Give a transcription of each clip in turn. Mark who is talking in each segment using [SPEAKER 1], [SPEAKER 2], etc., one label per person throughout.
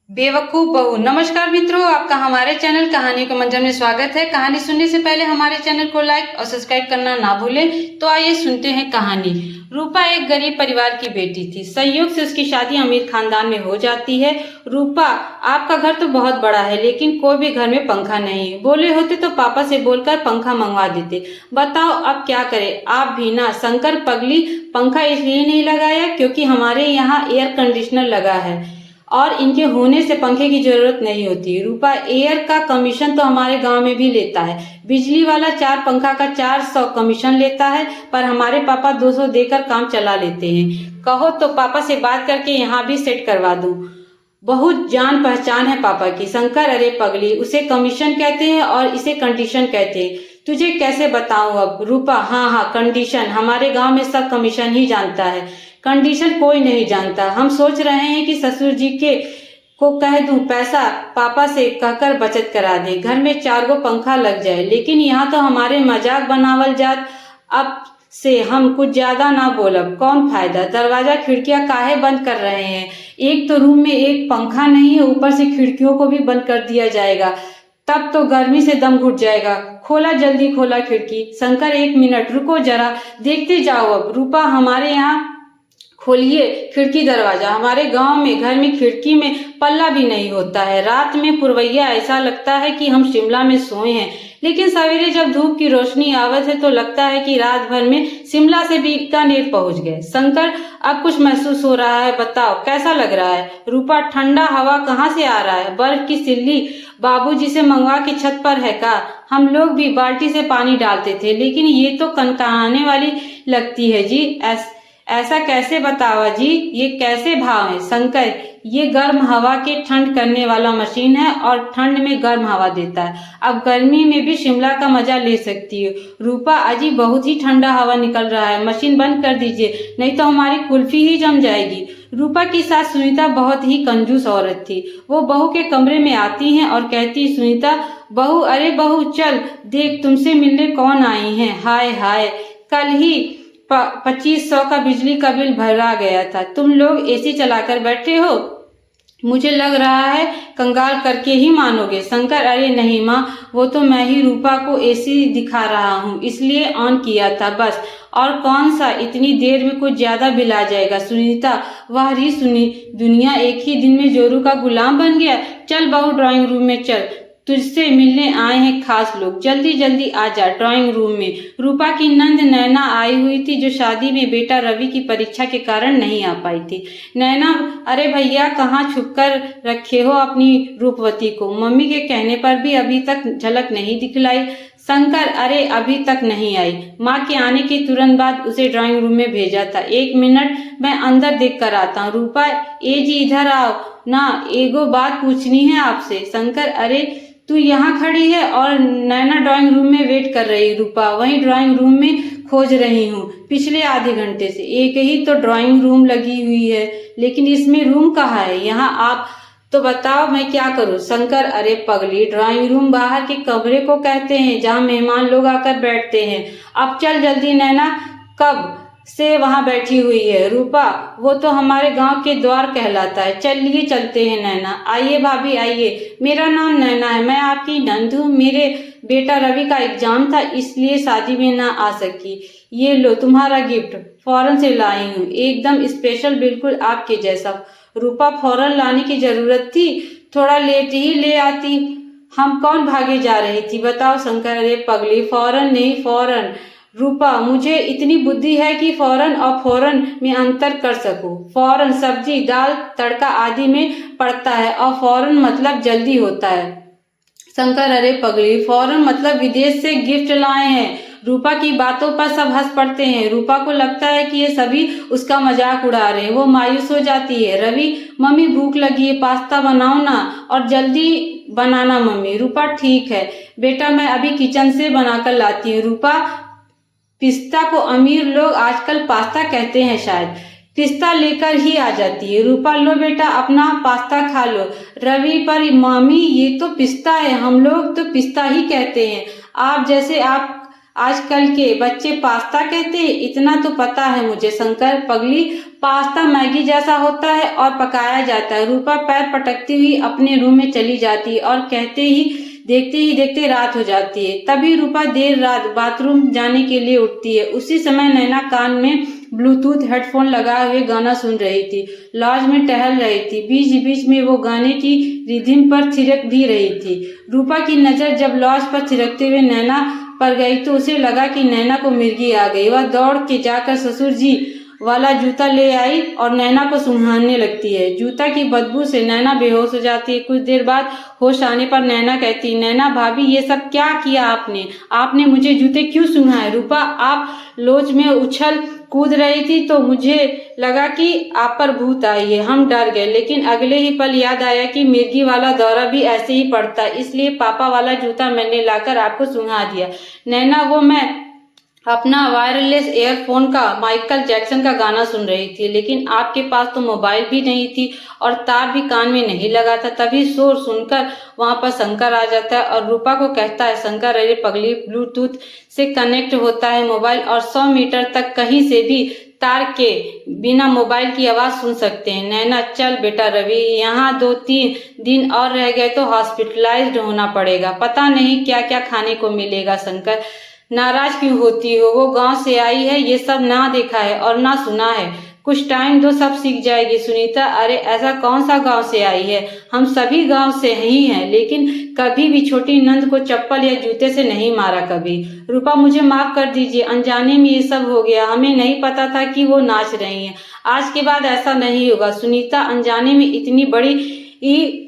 [SPEAKER 1] बेवकूफ बहू। नमस्कार मित्रों, आपका हमारे चैनल कहानियों के मंजर में स्वागत है। कहानी सुनने से पहले हमारे चैनल को लाइक और सब्सक्राइब करना ना भूलें। तो आइए सुनते हैं कहानी। रूपा एक गरीब परिवार की बेटी थी। संयोग से उसकी शादी अमीर खानदान में हो जाती है। रूपा, आपका घर तो बहुत बड़ा है, लेकिन कोई भी घर में पंखा नहीं है। बोले होते तो पापा से बोलकर पंखा मंगवा देते। बताओ अब क्या करें। आप भी ना। शंकर पगली, पंखा इसलिए नहीं लगाया क्योंकि हमारे यहाँ एयर कंडीशनर लगा है और इनके होने से पंखे की जरूरत नहीं होती। रूपा, एयर का कमीशन तो हमारे गांव में भी लेता है। बिजली वाला 4 पंखा का 400 कमीशन लेता है, पर हमारे पापा 200 देकर काम चला लेते हैं। कहो तो पापा से बात करके यहाँ भी सेट करवा दूं। बहुत जान पहचान है पापा की। शंकर, अरे पगली, उसे कमीशन कहते हैं और इसे कंडीशन कहते हैं। तुझे कैसे बताऊं अब। रूपा, हाँ हाँ, कंडीशन। हमारे गांव में सब कमीशन ही जानता है, कंडीशन कोई नहीं जानता। हम सोच रहे हैं कि ससुर जी के को कह दूं पैसा पापा से कहकर बचत करा दे, घर में 4 गो पंखा लग जाए। लेकिन यहाँ तो हमारे मजाक बनावल जात। अब से हम कुछ ज्यादा ना बोलब, कौन फायदा। दरवाजा खिड़कियां काहे बंद कर रहे हैं। एक तो रूम में एक पंखा नहीं है, ऊपर से खिड़कियों को भी बंद कर दिया जाएगा, तब तो गर्मी से दम घुट जाएगा। खोला, जल्दी खोला खिड़की। शंकर, 1 मिनट रुको जरा, देखते जाओ अब। रूपा, हमारे यहाँ खोलिए खिड़की दरवाजा। हमारे गांव में घर में खिड़की में पल्ला भी नहीं होता है। रात में पुरवैया ऐसा लगता है कि हम शिमला में सोए हैं, लेकिन सवेरे जब धूप की रोशनी आवत है तो लगता है कि रात भर में शिमला से बीकानेर पहुंच गए। शंकर, अब कुछ महसूस हो रहा है, बताओ कैसा लग रहा है। रूपा, ठंडा हवा कहाँ से आ रहा है। बर्फ की सिल्ली बाबूजी से मंगवा के छत पर है का। हम लोग भी बाल्टी से पानी डालते थे, लेकिन ये तो कनकनाने वाली लगती है जी। ऐसा कैसे बतावा जी, ये कैसे भाव है। शंकर, ये गर्म हवा के ठंड करने वाला मशीन है और ठंड में गर्म हवा देता है। अब गर्मी में भी शिमला का मजा ले सकती है। रूपा, अजी बहुत ही ठंडा हवा निकल रहा है, मशीन बंद कर दीजिए, नहीं तो हमारी कुल्फी ही जम जाएगी। रूपा की सास सुनीता बहुत ही कंजूस औरत थी। वो बहू के कमरे में आती हैं और कहती, सुनीता बहू, अरे बहू चल देख, तुमसे मिलने कौन आई है। हाय हाय, कल ही 2500 का बिजली का बिल भरा गया था। तुम लोग एसी चलाकर बैठे हो, मुझे लग रहा है कंगाल करके ही मानोगे। शंकर, अरे नहीं माँ, वो तो मैं ही रूपा को एसी दिखा रहा हूँ, इसलिए ऑन किया था बस। और कौन सा, इतनी देर में कुछ ज्यादा बिल आ जाएगा। सुनीता, वाह री सुनी, दुनिया एक ही दिन में जोरू का गुलाम बन गया। चल बहू, ड्राइंग रूम में चल, तुझसे मिलने आए हैं खास लोग, जल्दी जल्दी आ जा ड्राइंग रूम में। रूपा की नंद नैना आई हुई थी, जो शादी में बेटा रवि की परीक्षा के कारण नहीं आ पाई थी। नैना, अरे भैया, कहाँ छुप कर रखे हो अपनी रूपवती को। मम्मी के कहने पर भी अभी तक झलक नहीं दिखलाई। शंकर, अरे अभी तक नहीं आई, माँ के आने के तुरंत बाद उसे ड्राइंग रूम में भेजा था। 1 मिनट, मैं अंदर देख कर आता हूँ। रूपा, ए जी इधर आओ ना, एगो बात पूछनी है आपसे। शंकर, अरे तू यहाँ खड़ी है और नैना ड्राइंग रूम में वेट कर रही। रूपा, वही ड्राइंग रूम में खोज रही हूँ पिछले आधे घंटे से। एक ही तो ड्राइंग रूम लगी हुई है, लेकिन इसमें रूम कहाँ है। यहाँ आप तो बताओ मैं क्या करूँ। शंकर, अरे पगली, ड्राइंग रूम बाहर के कमरे को कहते हैं, जहाँ मेहमान लोग आकर बैठते हैं। अब चल जल्दी, नैना कब से वहां बैठी हुई है। रूपा, वो तो हमारे गांव के द्वार कहलाता है, चलिए चलते हैं। नैना, आइए भाभी आइए, मेरा नाम नैना है, मैं आपकी नंद हूँ। मेरे बेटा रवि का एग्जाम था, इसलिए शादी में ना आ सकी। ये लो तुम्हारा गिफ्ट, फौरन से लाई हूँ, एकदम स्पेशल, बिल्कुल आपके जैसा। रूपा, फौरन लाने की जरूरत थी, थोड़ा लेट ही ले आती। हम कौन भागे जा रही थी बताओ। शंकर, अरे पगली, फौरन नहीं फौरन। रूपा, मुझे इतनी बुद्धि है कि फौरन और फौरन में अंतर कर सकूं। फौरन सब्जी दाल तड़का आदि में पड़ता है और फौरन मतलब जल्दी होता है। शंकर, अरे पगली, फौरन मतलब विदेश से गिफ्ट लाए हैं। रूपा की बातों पर सब हंस पड़ते हैं। रूपा को लगता है कि ये सभी उसका मजाक उड़ा रहे हैं। वो मायूस हो जाती है। रवि, मम्मी भूख लगी है, पास्ता बनाओ ना, और जल्दी बनाना मम्मी। रूपा, ठीक है बेटा, मैं अभी किचन से बनाकर लाती हूँ। रूपा, पिस्ता को अमीर लोग आजकल पास्ता कहते हैं शायद। पिस्ता लेकर ही आ जाती है। रूपा, लो बेटा अपना पास्ता खा लो। रवि, पर मामी ये तो पिस्ता है, हम लोग तो पिस्ता ही कहते हैं। आप जैसे आजकल के बच्चे पास्ता कहते हैं, इतना तो पता है मुझे। शंकर, पगली, पास्ता मैगी जैसा होता है और पकाया जाता है। रूपा पैर पटकती हुई अपने रूम में चली जाती है और देखते ही देखते रात हो जाती है। तभी रूपा देर रात बाथरूम जाने के लिए उठती है। उसी समय नैना कान में ब्लूटूथ हेडफोन लगाए हुए गाना सुन रही थी। लॉज में टहल रही थी। बीच बीच में वो गाने की रिधिम पर थिरक भी रही थी। रूपा की नजर जब लॉज पर थिरकते हुए नैना पर गई तो उसे लगा कि नैना को मिर्गी आ गई। वह दौड़ के जाकर ससुर जी वाला जूता ले आई और नैना को सुंघाने लगती है। जूता की बदबू से नैना बेहोश हो जाती है। कुछ देर बाद होश आने पर नैना कहती, नैना भाभी, ये सब क्या किया आपने मुझे जूते क्यों सुंघाए? रूपा, आप लोच में उछल कूद रही थी तो मुझे लगा कि आप पर भूत आई है। हम डर गए, लेकिन अगले ही पल याद आया कि मिर्गी वाला दौरा भी ऐसे ही पड़ता, इसलिए पापा वाला जूता मैंने लाकर आपको सुंघा दिया। नैना, वो मैं अपना वायरलेस एयरफोन का माइकल जैक्सन का गाना सुन रही थी, लेकिन आपके पास तो मोबाइल भी नहीं थी और तार भी कान में नहीं लगा था। तभी शोर सुनकर वहां पर शंकर आ जाता है और रूपा को कहता है, शंकर, अरे पगली, ब्लूटूथ से कनेक्ट होता है मोबाइल और 100 मीटर तक कहीं से भी तार के बिना मोबाइल की आवाज सुन सकते हैं। नैना, चल बेटा रवि, यहाँ 2-3 दिन और रह गए तो हॉस्पिटलाइज्ड होना पड़ेगा। पता नहीं क्या क्या खाने को मिलेगा। शंकर, नाराज क्यों होती हो? वो गांव से आई है, ये सब ना देखा है और ना सुना है। कुछ टाइम दो, सब सीख जाएगी। सुनीता, अरे ऐसा कौन सा गांव से आई है? हम सभी गांव से ही हैं, लेकिन कभी भी छोटी नंद को चप्पल या जूते से नहीं मारा कभी। रूपा, मुझे माफ कर दीजिए, अनजाने में ये सब हो गया। हमें नहीं पता था कि वो नाच रही हैं। आज के बाद ऐसा नहीं होगा। सुनीता, अनजाने में इतनी बड़ी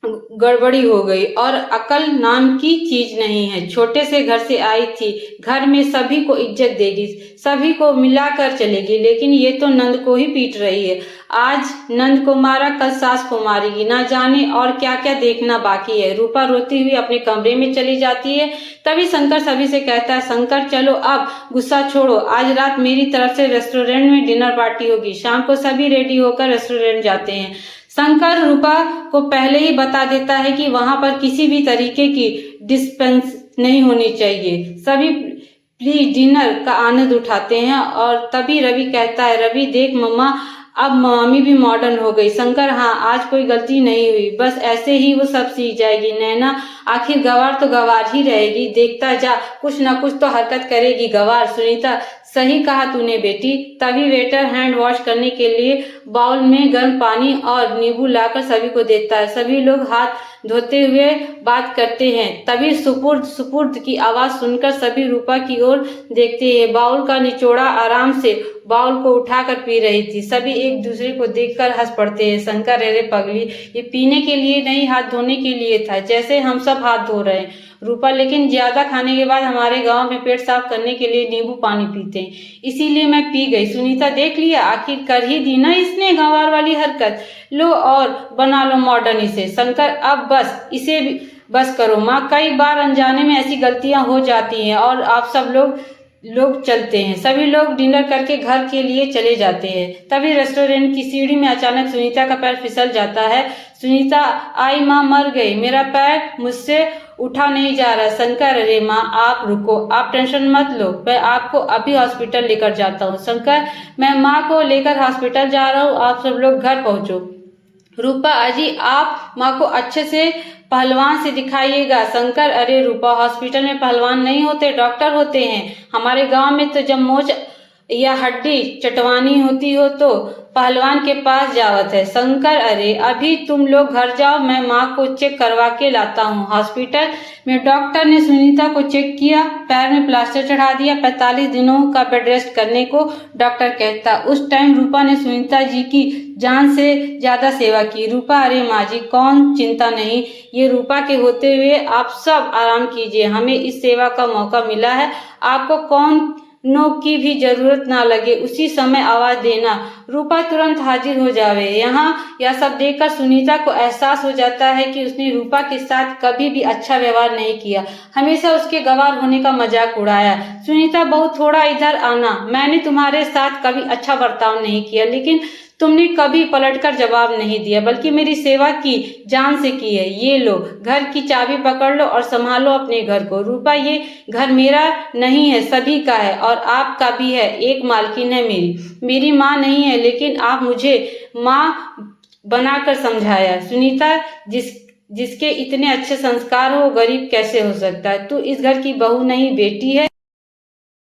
[SPEAKER 1] गड़बड़ी हो गई और अकल नाम की चीज नहीं है। छोटे से घर से आई थी, घर में सभी को इज्जत देगी, सभी को मिलाकर चलेगी, लेकिन ये तो नंद को ही पीट रही है। आज नंद को मारा, कल सास को मारेगी, ना जाने और क्या क्या देखना बाकी है। रूपा रोती हुई अपने कमरे में चली जाती है। तभी शंकर सभी से कहता है, शंकर चलो अब गुस्सा छोड़ो, आज रात मेरी तरफ से रेस्टोरेंट में डिनर पार्टी होगी। शाम को सभी रेडी होकर रेस्टोरेंट जाते हैं। शंकर रूपा को पहले ही बता देता है कि वहां पर किसी भी तरीके की डिस्पेंस नहीं होनी चाहिए। सभी प्लीज डिनर का आनंद उठाते हैं और तभी रवि कहता है, रवि देख मम्मा, अब मम्मी भी मॉडर्न हो गई। शंकर, हाँ, आज कोई गलती नहीं हुई, बस ऐसे ही वो सब सीख जाएगी। नैना, आखिर गवार तो गवार ही रहेगी, देखता जा, कुछ ना कुछ तो हरकत करेगी गवार। सुनीता, सही कहा तूने बेटी। तभी वेटर हैंड वॉश करने के लिए बाउल में गर्म पानी और नींबू लाकर सभी को देता है। सभी लोग हाथ धोते हुए बात करते हैं। तभी सुपुर्द सुपुर्द की आवाज सुनकर सभी रूपा की ओर देखते हैं। बाउल का निचोड़ा आराम से बाउल को उठाकर पी रही थी। सभी एक दूसरे को देखकर हंस पड़ते हैं। शंकर, अरे पगली, ये पीने के लिए नहीं, हाथ धोने के लिए था, जैसे हम सब हाथ धो रहे हैं। रूपा, लेकिन ज्यादा खाने के बाद हमारे गांव में पेट साफ करने के लिए नींबू पानी पीते हैं, इसीलिए मैं पी गई। सुनीता, देख लिया, आखिर कर ही दी ना इसने गंवार वाली हरकत। लो और बना लो मॉडर्न इसे। शंकर, अब बस, इसे भी बस करो माँ, कई बार अनजाने में ऐसी गलतियां हो जाती हैं और आप सब लोग चलते हैं। सभी लोग डिनर करके घर के लिए चले जाते हैं। तभी रेस्टोरेंट की सीढ़ी में अचानक सुनीता का पैर फिसल जाता है। सुनीता, आई माँ, मर गई, मेरा पैर मुझसे उठा नहीं जा रहा। शंकर, अरे माँ आप रुको, आप टेंशन मत लो, मैं आपको अभी हॉस्पिटल लेकर जाता हूँ। शंकर, मैं माँ को लेकर हॉस्पिटल जा रहा हूँ, आप सब लोग घर पहुँचो। रूपा, अजी आप माँ को अच्छे से पहलवान से दिखाइएगा। शंकर, अरे रूपा, हॉस्पिटल में पहलवान नहीं होते, डॉक्टर होते हैं। हमारे गांव में तो जब मोच या हड्डी चटवानी होती हो तो पहलवान के पास जावत है। शंकर, अरे अभी तुम लोग घर जाओ, मैं माँ को चेक करवा के लाता हूँ। हॉस्पिटल में डॉक्टर ने सुनीता को चेक किया, पैर में प्लास्टर चढ़ा दिया, 45 दिनों का बेड रेस्ट करने को डॉक्टर कहता। उस टाइम रूपा ने सुनीता जी की जान से ज्यादा सेवा की। रूपा, अरे माँ जी, कौन चिंता नहीं, ये रूपा के होते हुए आप सब आराम कीजिए, हमें इस सेवा का मौका मिला है, आपको कौन नो की भी जरूरत ना लगे, उसी समय आवाज देना, रूपा तुरंत हाजिर हो जावे। यहाँ यह सब देखकर सुनीता को एहसास हो जाता है कि उसने रूपा के साथ कभी भी अच्छा व्यवहार नहीं किया, हमेशा उसके गवार होने का मजाक उड़ाया। सुनीता, बहुत थोड़ा इधर आना, मैंने तुम्हारे साथ कभी अच्छा बर्ताव नहीं किया, लेकिन तुमने कभी पलटकर जवाब नहीं दिया, बल्कि मेरी सेवा की, जान से की है। ये लो, घर की चाबी पकड़ लो और संभालो अपने घर को। रूपा, ये घर मेरा नहीं है, सभी का है और आपका भी है। एक मालकिन है मेरी माँ नहीं है, लेकिन आप मुझे माँ बनाकर समझाया। सुनीता, जिसके इतने अच्छे संस्कार हो, गरीब कैसे हो सकता है? तू इस घर की बहू नहीं, बेटी है।